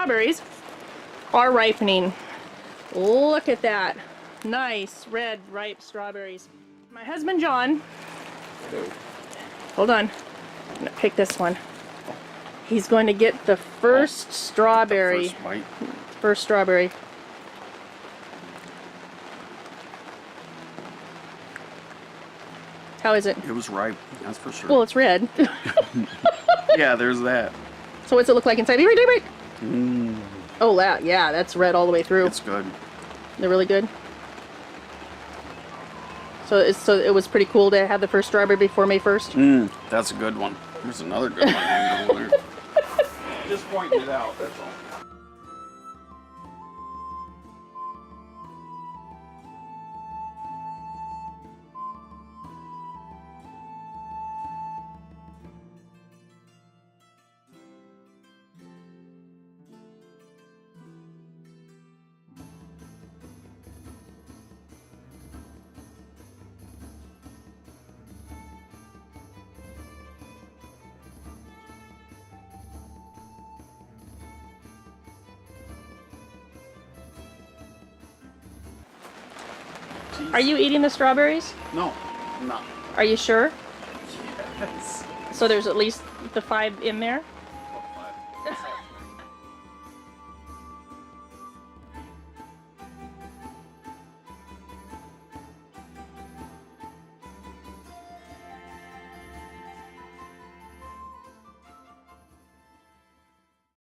strawberries are ripening. Look at that. Nice, red, ripe strawberries. My husband, John, hold on. I'm gonna pick this one. He's going to get the first strawberry. First bite. First strawberry. How is it? It was ripe, that's for sure. Well, it's red. Yeah, there's that. So what's it look like inside? Wait. Oh, that, yeah, that's red all the way through. It's good. They're really good. So it was pretty cool to have the first strawberry before May 1st. That's a good one. There's another good one hanging over there. Just pointing it out, that's all. Are you eating the strawberries? No, I'm not. Are you sure? Yes. So there's at least the 5 in there?